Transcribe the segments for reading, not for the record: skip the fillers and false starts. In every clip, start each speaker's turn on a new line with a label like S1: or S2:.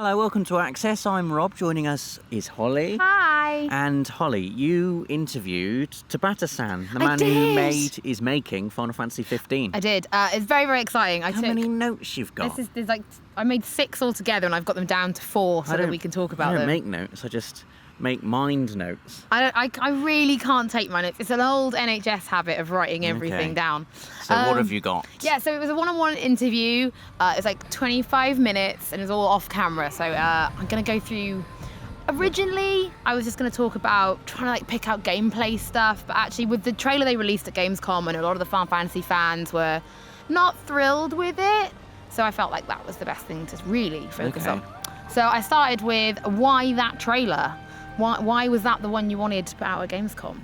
S1: Hello, welcome to Access. I'm Rob. Joining us is Holly.
S2: Hi.
S1: And Holly, you interviewed Tabata-san, the man
S2: did.
S1: who is making Final Fantasy 15.
S2: I did. It's very, very exciting.
S1: How many notes you've got?
S2: I made 6 altogether, and I've got them down to 4 so that we can talk about them.
S1: I don't make notes. I just make mind notes.
S2: I really can't take my notes. It's an old NHS habit of writing everything down.
S1: So what have you got?
S2: Yeah, so it was a one-on-one interview. It was like 25 minutes, and it was all off camera. So I'm going to go through. Originally, I was just going to talk about trying to pick out gameplay stuff, but actually with the trailer they released at Gamescom, and a lot of the Final Fantasy fans were not thrilled with it, so I felt like that was the best thing to really focus on. So I started with why that trailer. Why was that the one you wanted to put out at Gamescom?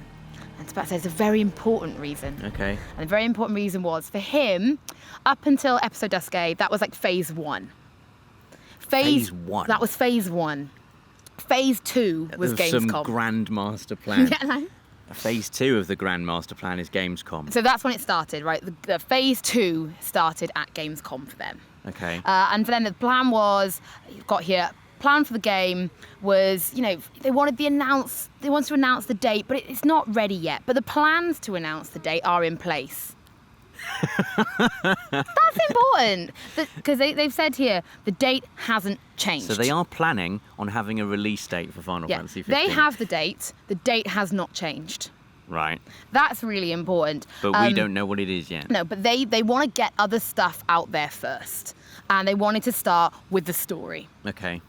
S2: And Tabata says a very important reason.
S1: Okay.
S2: And the very important reason was, for him, up until episode Dusque, that was like phase 1.
S1: Phase 1?
S2: That was phase 1. Phase 2 was Gamescom.
S1: Some grand master plan.
S2: Yeah, no.
S1: Phase 2 of the grand master plan is Gamescom.
S2: So that's when it started, right? The phase 2 started at Gamescom for them.
S1: Okay.
S2: And for them, the plan was, you've got here, plan for the game was, they wanted to announce the date, but it's not ready yet. But the plans to announce the date are in place. That's important, because they've said here the date hasn't changed.
S1: So they are planning on having a release date for Final Fantasy 15.
S2: They have the date. The date has not changed.
S1: Right.
S2: That's really important.
S1: But we don't know what it is yet.
S2: No, but they want to get other stuff out there first. And they wanted to start with the story.
S1: Okay.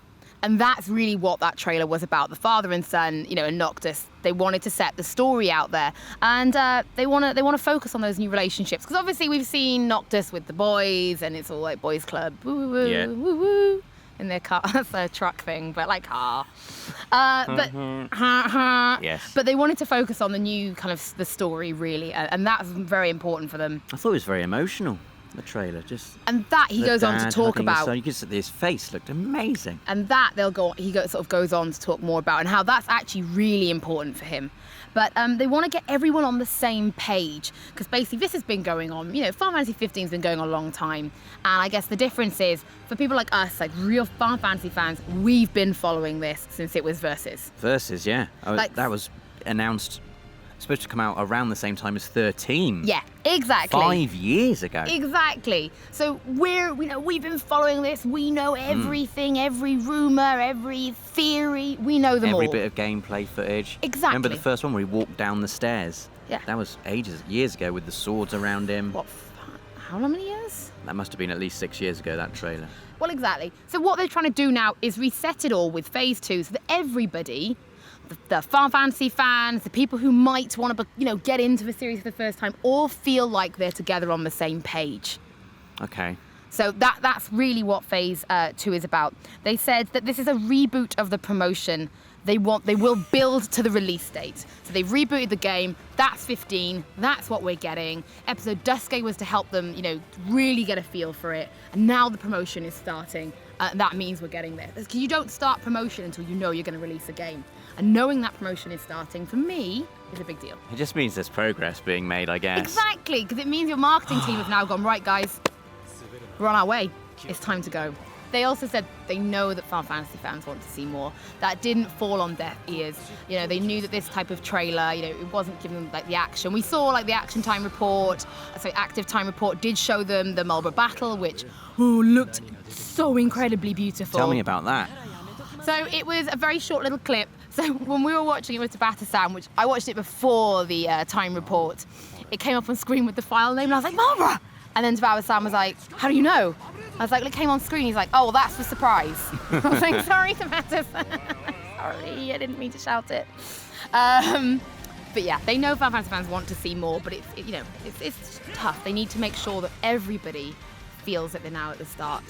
S2: And that's really what that trailer was about. The father and son, and Noctis, they wanted to set the story out there. And they want to focus on those new relationships. Because obviously we've seen Noctis with the boys, and it's all like boys club, woo woo,
S1: yeah.
S2: woo woo, in their car. That's a truck thing, but like car.
S1: Yes.
S2: But they wanted to focus on the new kind of the story, really. And that's very important for them.
S1: I thought it was very emotional. The trailer,
S2: and that he goes on to talk about.
S1: You could see his face looked amazing.
S2: And that he sort of goes on to talk more about, and how that's actually really important for him. But they want to get everyone on the same page, because basically this has been going on. Final Fantasy 15 has been going on a long time, and I guess the difference is for people like us, like real Final Fantasy fans, we've been following this since it was Versus.
S1: Versus, yeah. That was announced. Supposed to come out around the same time as 13.
S2: Yeah, exactly.
S1: 5 years ago.
S2: Exactly. So we've been following this. We know everything, every rumor, every theory. We know them all.
S1: Every bit of gameplay footage.
S2: Exactly.
S1: Remember the first one where he walked down the stairs?
S2: Yeah.
S1: That was years ago with the swords around him.
S2: What? How many years?
S1: That must have been at least 6 years ago, that trailer.
S2: Well, exactly. So what they're trying to do now is reset it all with phase 2, so that everybody, the Final Fantasy fans, the people who might want to, get into the series for the first time, all feel like they're together on the same page.
S1: Okay.
S2: So that's really what phase 2 is about. They said that this is a reboot of the promotion. They will build to the release date. So they've rebooted the game. That's 15. That's what we're getting. Episode Dusque was to help them, really get a feel for it. And now the promotion is starting. That means we're getting there. Because you don't start promotion until you know you're going to release a game. And knowing that promotion is starting, for me, is a big deal.
S1: It just means there's progress being made, I guess.
S2: Exactly, because it means your marketing team have now gone, right, guys, we're on our way. It's time to go. They also said they know that Final Fantasy fans want to see more. That didn't fall on deaf ears. They knew that this type of trailer, it wasn't giving them the action. We saw the active time report did show them the Marlborough battle, which looked so incredibly beautiful.
S1: Tell me about that.
S2: So it was a very short little clip. So when we were watching it with Tabata-san, which I watched it before the time report, it came up on screen with the file name, and I was like, Marlborough! And then Tabata-san was like, how do you know? I was like, it came on screen. He's like, oh, well, that's the surprise. I was like, sorry, Tabata-san. Sorry, I didn't mean to shout it. But yeah, they know Final Fantasy fans want to see more, but it's tough. They need to make sure that everybody feels that they're now at the start.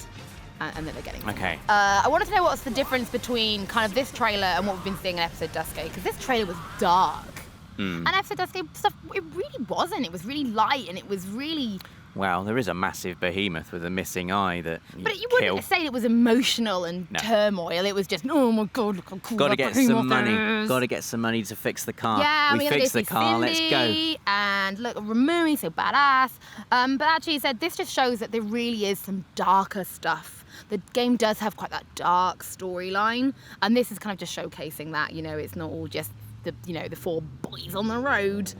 S2: And that they're getting.
S1: Okay.
S2: I wanted to know what's the difference between kind of this trailer and what we've been seeing in episode Dusque, because this trailer was dark. And episode Dusque stuff, it really wasn't. It was really light, and it was really...
S1: Well, there is a massive behemoth with a missing eye that
S2: But you wouldn't say it was emotional and turmoil. It was just, oh my God, look how cool
S1: Got to
S2: that
S1: get some
S2: behemoth
S1: money.
S2: is.
S1: Got to get some money to fix the car.
S2: Yeah,
S1: we fixed the car. Let's go.
S2: And look, Ramune, so badass. But actually, he said this just shows that there really is some darker stuff The game does have quite that dark storyline, and this is kind of just showcasing that, it's not all just the 4 boys on the road.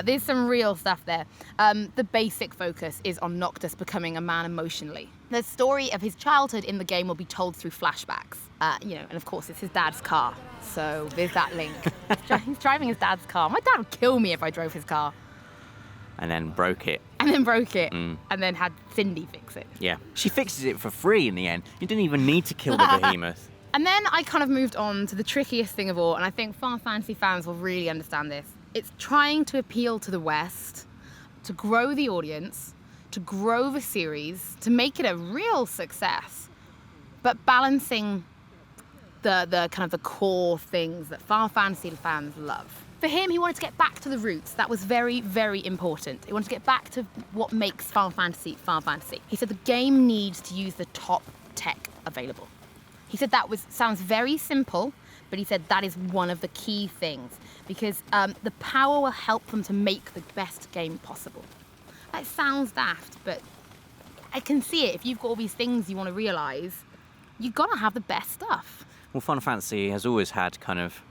S2: There's some real stuff there. The basic focus is on Noctis becoming a man emotionally. The story of his childhood in the game will be told through flashbacks. And of course it's his dad's car, so there's that link. He's driving his dad's car. My dad would kill me if I drove his car.
S1: And then broke it.
S2: And then had Cindy fix it.
S1: Yeah. She fixes it for free in the end. You didn't even need to kill the behemoth.
S2: And then I kind of moved on to the trickiest thing of all, and I think Final Fantasy fans will really understand this. It's trying to appeal to the West, to grow the audience, to grow the series, to make it a real success, but balancing the kind of the core things that Final Fantasy fans love. For him, he wanted to get back to the roots. That was very, very important. He wanted to get back to what makes Final Fantasy Final Fantasy. He said the game needs to use the top tech available. He said that sounds very simple, but he said that is one of the key things, because the power will help them to make the best game possible. That sounds daft, but I can see it. If you've got all these things you want to realise, you've got to have the best stuff.
S1: Well, Final Fantasy has always had kind of,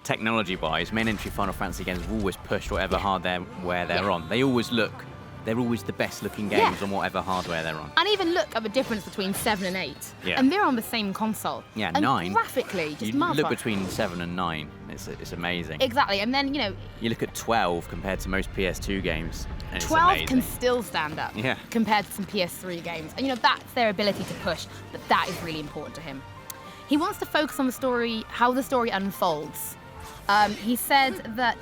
S1: technology-wise, main entry Final Fantasy games have always pushed whatever hardware they're on. They're always the best looking games on whatever hardware they're on.
S2: And even look at the difference between 7 and 8.
S1: Yeah.
S2: And they're on the same console.
S1: Yeah,
S2: and
S1: 9.
S2: Graphically, just
S1: you
S2: marvelous.
S1: look between 7 and 9, it's amazing.
S2: Exactly, and then,
S1: you look at 12 compared to most PS2 games, and
S2: 12
S1: it's amazing.
S2: can still stand up compared to some PS3 games. And, that's their ability to push, but that is really important to him. He wants to focus on the story, how the story unfolds. He said that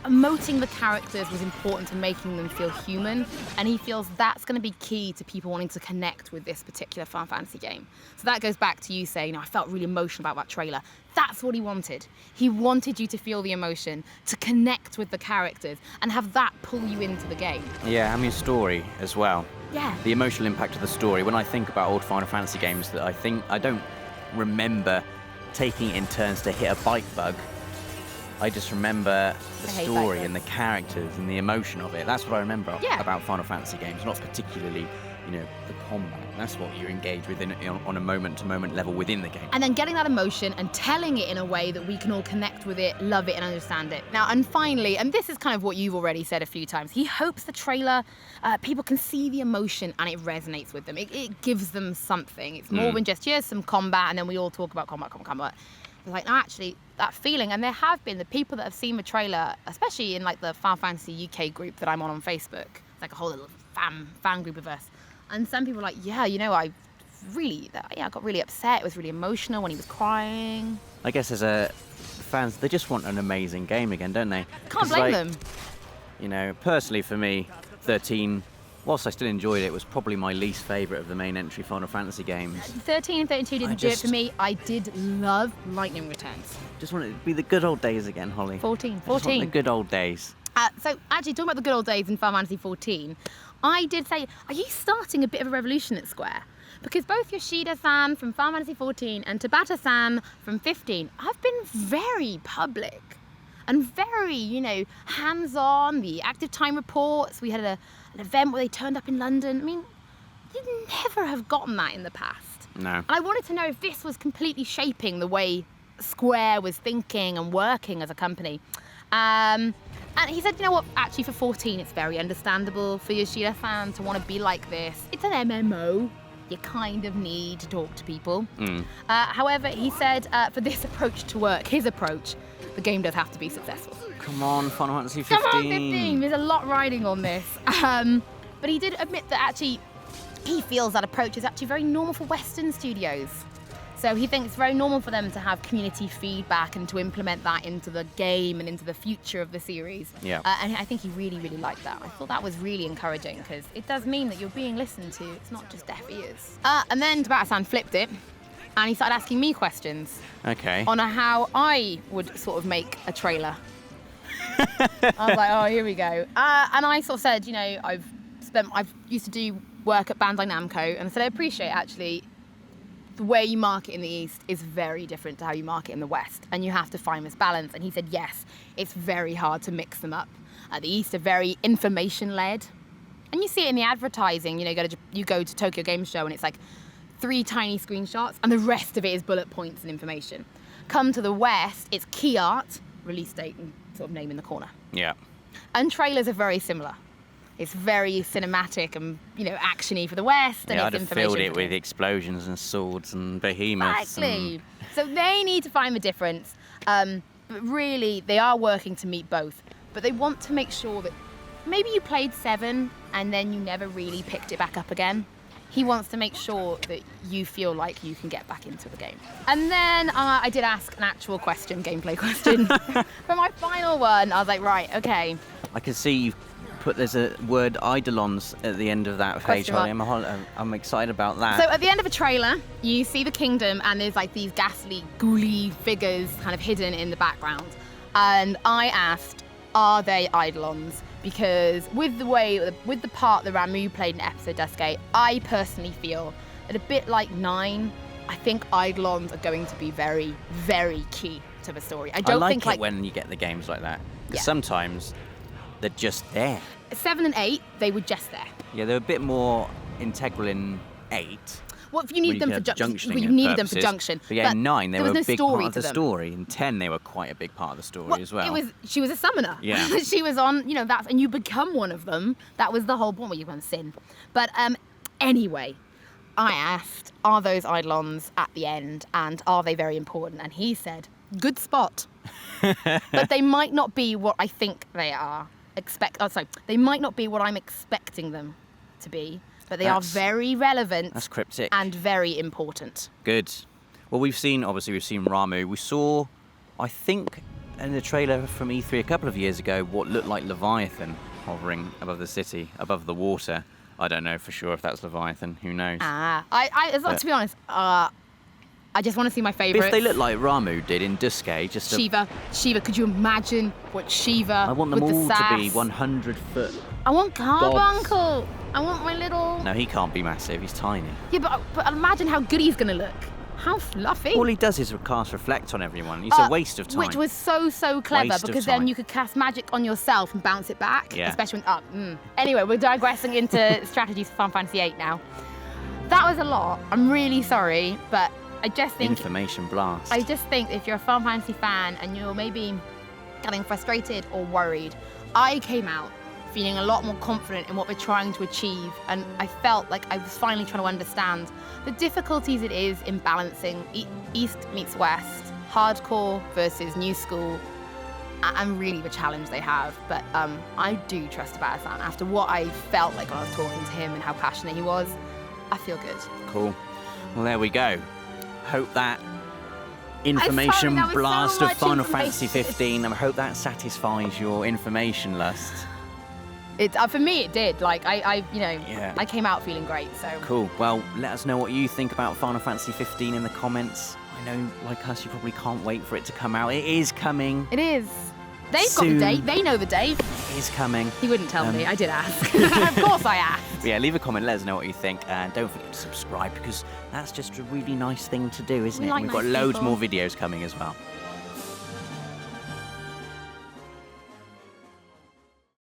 S2: emoting the characters was important to making them feel human, and he feels that's going to be key to people wanting to connect with this particular Final Fantasy game. So that goes back to you saying, I felt really emotional about that trailer. That's what he wanted. He wanted you to feel the emotion, to connect with the characters, and have that pull you into the game.
S1: Yeah, story as well.
S2: Yeah.
S1: The emotional impact of the story. When I think about old Final Fantasy games, that I don't remember taking it in turns to hit a bite bug. I just remember the story and the characters and the emotion of it. That's what I remember about Final Fantasy games, not particularly, the combat. That's what you engage with on a moment-to-moment level within the game.
S2: And then getting that emotion and telling it in a way that we can all connect with it, love it, and understand it. Now, and finally, and this is kind of what you've already said a few times, he hopes the trailer, people can see the emotion and it resonates with them. It gives them something. It's more than just, here's some combat, and then we all talk about combat. It's like, no, actually, that feeling, and there have been the people that have seen the trailer, especially in like the Final Fantasy UK group that I'm on Facebook. It's like a whole little fan group of us. And some people are like, I got really upset. It was really emotional when he was crying.
S1: I guess as fans, they just want an amazing game again, don't they?
S2: Can't blame them.
S1: Personally for me, 13, whilst I still enjoyed it, was probably my least favourite of the main entry Final Fantasy games. 13
S2: and 32 didn't do it for me. I did love Lightning Returns.
S1: Just want it to be the good old days again, Holly.
S2: 14.
S1: I just want the good old days.
S2: So actually, talking about the good old days in Final Fantasy 14, I did say, are you starting a bit of a revolution at Square? Because both Yoshida-san from Final Fantasy 14 and Tabata-san from 15 have been very public and very, hands-on. The active time reports. We had an event where they turned up in London. You'd never have gotten that in the past.
S1: No.
S2: And I wanted to know if this was completely shaping the way Square was thinking and working as a company. And he said, actually for 14 it's very understandable for Yoshida-san to want to be like this. It's an MMO. You kind of need to talk to people. However, he said for this approach to work, his approach, the game does have to be successful.
S1: Come on, Final Fantasy 15.
S2: Come on, 15. There's a lot riding on this. But he did admit that actually he feels that approach is actually very normal for Western studios. So he thinks it's very normal for them to have community feedback and to implement that into the game and into the future of the series.
S1: Yeah.
S2: And I think he really, really liked that. I thought that was really encouraging because it does mean that you're being listened to. It's not just deaf ears. And then Tabata-san flipped it and he started asking me questions.
S1: Okay.
S2: On how I would sort of make a trailer. I was like, oh, here we go. And I sort of said, I've used to do work at Bandai Namco, and I said I appreciate actually the way you market in the East is very different to how you market in the West, and you have to find this balance. And he said, yes, it's very hard to mix them up. The East are very information-led, and you see it in the advertising. You go to Tokyo Game Show, and it's like 3 tiny screenshots, and the rest of it is bullet points and information. Come to the West, it's key art, release date and sort of name in the corner.
S1: Yeah.
S2: And trailers are very similar. It's very cinematic and, actiony for the West. And
S1: Yeah,
S2: it's
S1: I'd have
S2: information
S1: filled it
S2: for
S1: with
S2: the-
S1: explosions and swords and behemoths.
S2: Exactly. So they need to find the difference. But really, they are working to meet both. But they want to make sure that maybe you played 7 and then you never really picked it back up again. He wants to make sure that you feel like you can get back into the game. And then I did ask an actual question, gameplay question. For my final one, I was like, right, okay.
S1: I can see you've there's a word eidolons at the end of that page,
S2: Question
S1: Holly. I'm excited about that.
S2: So at the end of a trailer, you see the kingdom and there's like these ghastly, ghouly figures kind of hidden in the background. And I asked, are they eidolons? Because with the part that Ramu played in episode Dusque, I personally feel that a bit like 9, I think eidolons are going to be very, very key to the story. I don't think
S1: it when you get the games like that. 'Cause sometimes they're just there.
S2: 7 and 8, they were just there.
S1: Yeah, they're a bit more integral in 8.
S2: Well, if you needed them for
S1: junctioning
S2: you needed them for
S1: purposes.
S2: junction.
S1: But yeah, in 9, they
S2: there
S1: were
S2: was
S1: a
S2: no
S1: big part
S2: story
S1: of
S2: to
S1: the
S2: them.
S1: story. In 10, they were quite a big part of the story as well.
S2: She was a summoner.
S1: Yeah.
S2: She was on, and you become one of them. That was the whole point where you can sin. But anyway, I asked, are those eidolons at the end and are they very important? And he said, good spot. But they might not be what I think they are. They might not be what I'm expecting them to be, but they are very relevant.
S1: That's cryptic.
S2: And very important.
S1: Good. Well, we've seen Ramu. We saw, I think, in the trailer from E3 a couple of years ago, what looked like Leviathan hovering above the city, above the water. I don't know for sure if that's Leviathan. Who knows?
S2: To be honest, I just want to see my favourites.
S1: If they look like Ramu did in Dusque, just
S2: Shiva, could you imagine what Shiva
S1: I want them
S2: with
S1: all
S2: the sass?
S1: to be 100 foot.
S2: I want
S1: gods.
S2: Carbuncle. I want my little...
S1: No, he can't be massive. He's tiny.
S2: Yeah, but imagine how good he's going to look. How fluffy.
S1: All he does is cast reflect on everyone. It's a waste of time.
S2: Which was so clever
S1: Waste of
S2: because
S1: time.
S2: then you could cast magic on yourself and bounce it back.
S1: Yeah.
S2: Especially when... Anyway, we're digressing into strategies for Final Fantasy VIII now. That was a lot. I'm really sorry, but I just think...
S1: Information blast.
S2: I just think if you're a Final Fantasy fan and you're maybe getting frustrated or worried, I came out feeling a lot more confident in what we're trying to achieve, and I felt like I was finally trying to understand the difficulties it is in balancing East meets West, hardcore versus new school, and really the challenge they have. But I do trust Tabata after what I felt like when I was talking to him and how passionate he was. I feel good.
S1: Cool. Well, there we go. Hope that information
S2: that was so
S1: blast of
S2: much
S1: Final Fantasy
S2: information.
S1: 15. I hope that satisfies your information lust.
S2: For me, it did. Like I came out feeling great. So
S1: Cool. Well, let us know what you think about Final Fantasy 15 in the comments. I know, like us, you probably can't wait for it to come out. It is coming.
S2: it is. They've
S1: Soon.
S2: got the date. They know the date.
S1: It is coming.
S2: He wouldn't tell me. I did ask. Of course I asked.
S1: But yeah, leave a comment. Let us know what you think, and don't forget to subscribe because that's just a really nice thing to do, isn't
S2: We
S1: it?
S2: like
S1: We've got
S2: nice
S1: loads
S2: people.
S1: more videos coming as well.